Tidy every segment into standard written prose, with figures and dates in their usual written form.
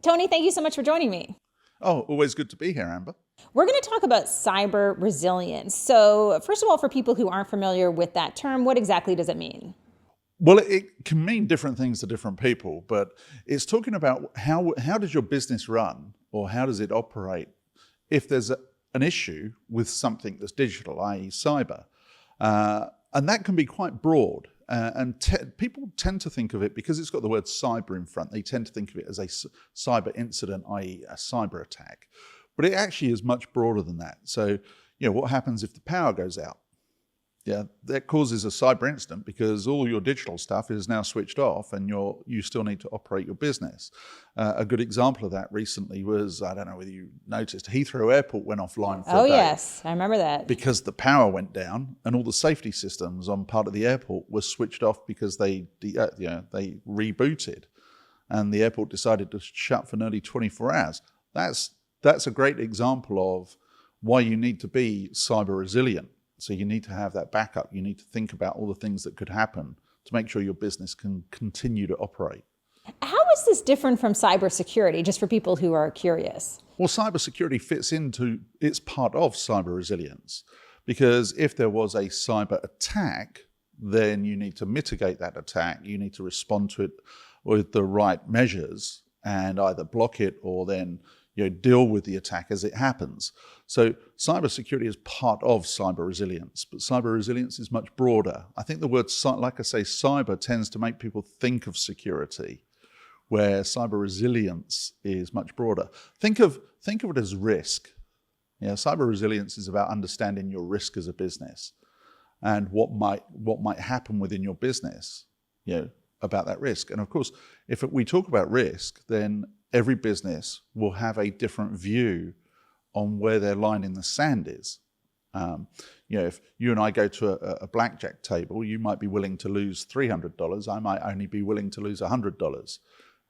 Tony, thank you so much for joining me. Oh, always good to be here, Amber. We're going to talk about cyber resilience. So, first of all, for people who aren't familiar with that term, what exactly does it mean? Well, it can mean different things to different people, but it's talking about how does your business run or how does it operate if there's an issue with something that's digital, i.e. cyber. And that can be quite broad. People tend to think of it, because it's got the word cyber in front, they tend to think of it as a cyber incident, i.e. a cyber attack. But it actually is much broader than that. So, what happens if the power goes out? Yeah, that causes a cyber incident because all your digital stuff is now switched off and you still need to operate your business. A good example of that recently was, I don't know whether you noticed, Heathrow Airport went offline for a day. Oh, yes, I remember that. Because the power went down and all the safety systems on part of the airport were switched off because they rebooted and the airport decided to shut for nearly 24 hours. That's a great example of why you need to be cyber resilient. So you need to have that backup. You need to think about all the things that could happen to make sure your business can continue to operate. How is this different from cybersecurity, just for people who are curious? Well, cybersecurity fits into, it's part of cyber resilience, because if there was a cyber attack, then you need to mitigate that attack. You need to respond to it with the right measures and either block it or then deal with the attack as it happens. So cybersecurity is part of cyber resilience, but cyber resilience is much broader. I think the word, like I say, cyber tends to make people think of security, where cyber resilience is much broader. Think of it as risk. Cyber resilience is about understanding your risk as a business and what might happen within your business, about that risk. And of course, if we talk about risk, then every business will have a different view on where their line in the sand is. If you and I go to a blackjack table, you might be willing to lose $300. I might only be willing to lose $100.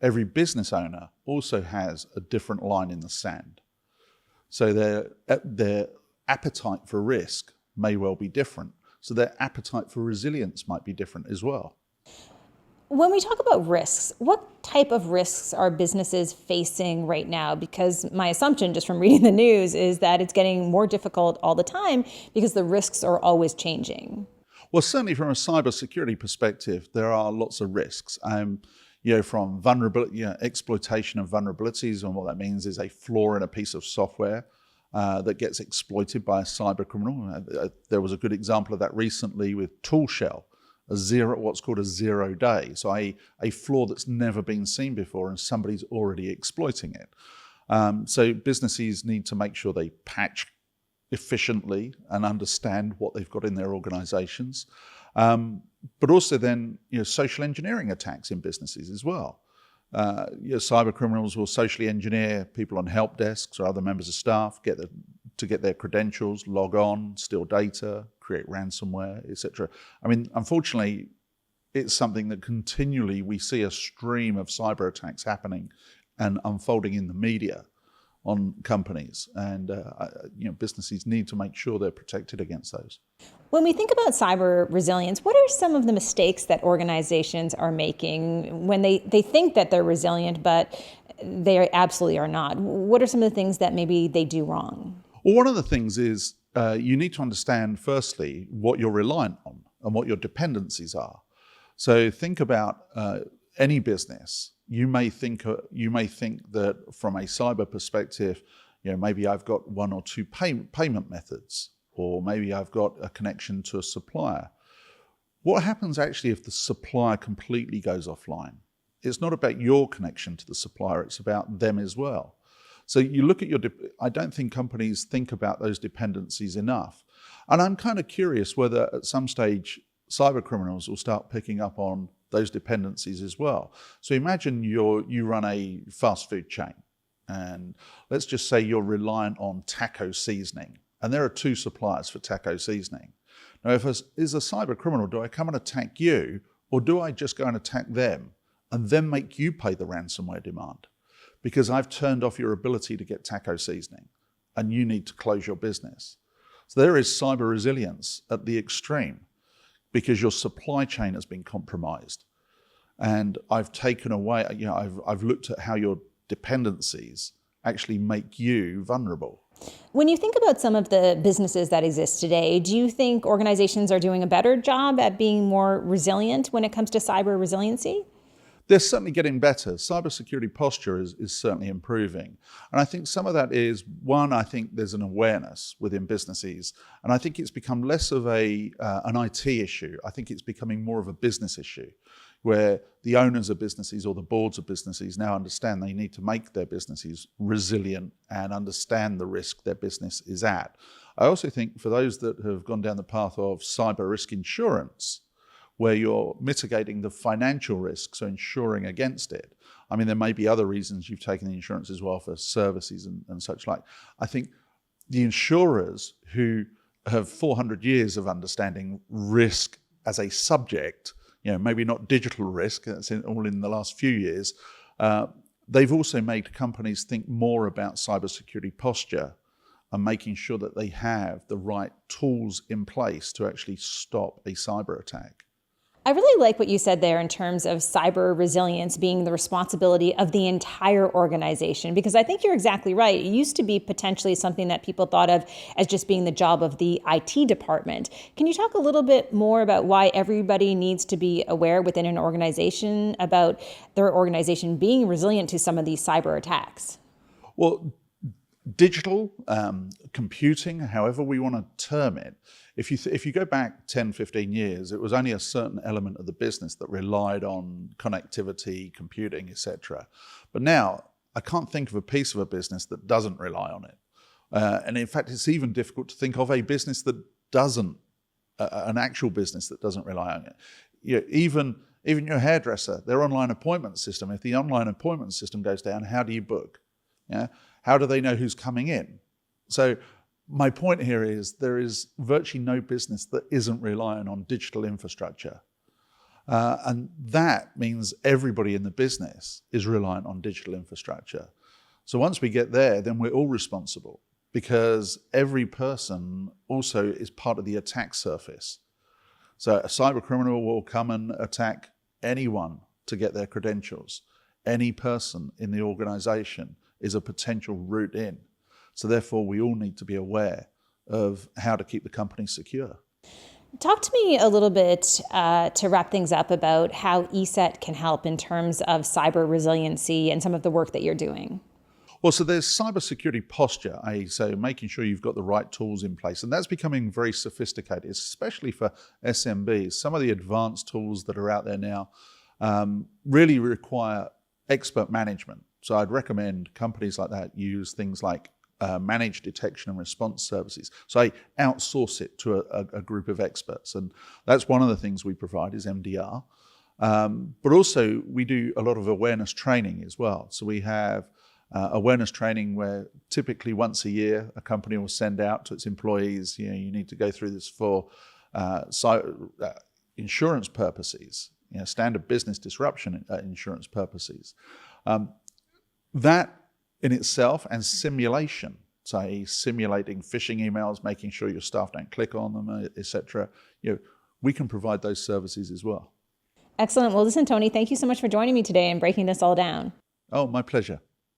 Every business owner also has a different line in the sand. So their appetite for risk may well be different. So their appetite for resilience might be different as well. When we talk about risks, what type of risks are businesses facing right now? Because my assumption, just from reading the news, is that it's getting more difficult all the time because the risks are always changing. Well, certainly from a cybersecurity perspective, there are lots of risks. From vulnerability, exploitation of vulnerabilities, and what that means is a flaw in a piece of software that gets exploited by a cyber criminal. There was a good example of that recently with ToolShell. What's called a 0 day, so a flaw that's never been seen before and somebody's already exploiting it. So businesses need to make sure they patch efficiently and understand what they've got in their organizations. But also then, social engineering attacks in businesses as well. Cyber criminals will socially engineer people on help desks or other members of staff, to get their credentials, log on, steal data, create ransomware, etc. Unfortunately, it's something that continually we see a stream of cyber attacks happening and unfolding in the media on companies, and businesses need to make sure they're protected against those. When we think about cyber resilience, what are some of the mistakes that organizations are making when they think that they're resilient, but they absolutely are not? What are some of the things that maybe they do wrong? Well, one of the things is you need to understand, firstly, what you're reliant on and what your dependencies are. So think about any business. You may think that from a cyber perspective, maybe I've got one or two payment methods, or maybe I've got a connection to a supplier. What happens actually if the supplier completely goes offline? It's not about your connection to the supplier, it's about them as well. So you look at I don't think companies think about those dependencies enough. And I'm kind of curious whether at some stage cyber criminals will start picking up on those dependencies as well. So imagine you run a fast food chain, and let's just say you're reliant on taco seasoning, and there are two suppliers for taco seasoning. Now, if is a cyber criminal, do I come and attack you, or do I just go and attack them and then make you pay the ransomware demand? Because I've turned off your ability to get taco seasoning and you need to close your business. So there is cyber resilience at the extreme, because your supply chain has been compromised. And I've taken away, I've looked at how you're dependencies actually make you vulnerable. When you think about some of the businesses that exist today, do you think organizations are doing a better job at being more resilient when it comes to cyber resiliency? They're certainly getting better. Cybersecurity posture is certainly improving. And I think some of that is, one, I think there's an awareness within businesses. And I think it's become less of an IT issue. I think it's becoming more of a business issue, where the owners of businesses or the boards of businesses now understand they need to make their businesses resilient and understand the risk their business is at. I also think for those that have gone down the path of cyber risk insurance, where you're mitigating the financial risk, so insuring against it. I mean, there may be other reasons you've taken the insurance as well for services and such like. I think the insurers who have 400 years of understanding risk as a subject, maybe not digital risk, that's all in the last few years, they've also made companies think more about cybersecurity posture and making sure that they have the right tools in place to actually stop a cyber attack. I really like what you said there in terms of cyber resilience being the responsibility of the entire organization, because I think you're exactly right. It used to be potentially something that people thought of as just being the job of the IT department. Can you talk a little bit more about why everybody needs to be aware within an organization about their organization being resilient to some of these cyber attacks? Well, digital computing, however we want to term it, if you go back 10, 15 years, it was only a certain element of the business that relied on connectivity, computing, etc. But now, I can't think of a piece of a business that doesn't rely on it. And in fact, it's even difficult to think of a business that doesn't, an actual business that doesn't rely on it. Even your hairdresser, their online appointment system, if the online appointment system goes down, how do you book? How do they know who's coming in? So my point here is there is virtually no business that isn't relying on digital infrastructure. And that means everybody in the business is reliant on digital infrastructure. So once we get there, then we're all responsible, because every person also is part of the attack surface. So a cyber criminal will come and attack anyone to get their credentials. Any person in the organization is a potential route in. So therefore, we all need to be aware of how to keep the company secure. Talk to me a little bit to wrap things up about how ESET can help in terms of cyber resiliency and some of the work that you're doing. Well, so there's cybersecurity posture, so making sure you've got the right tools in place. And that's becoming very sophisticated, especially for SMBs. Some of the advanced tools that are out there now really require expert management. So I'd recommend companies like that use things like managed detection and response services. So I outsource it to a group of experts. And that's one of the things we provide is MDR. But also we do a lot of awareness training as well. So we have awareness training where typically once a year, a company will send out to its employees, you need to go through this for insurance purposes, standard business disruption insurance purposes. That in itself, and simulation, say simulating phishing emails, making sure your staff don't click on them, etc. We can provide those services as well. Excellent. Well, listen, Tony, thank you so much for joining me today and breaking this all down. Oh, my pleasure.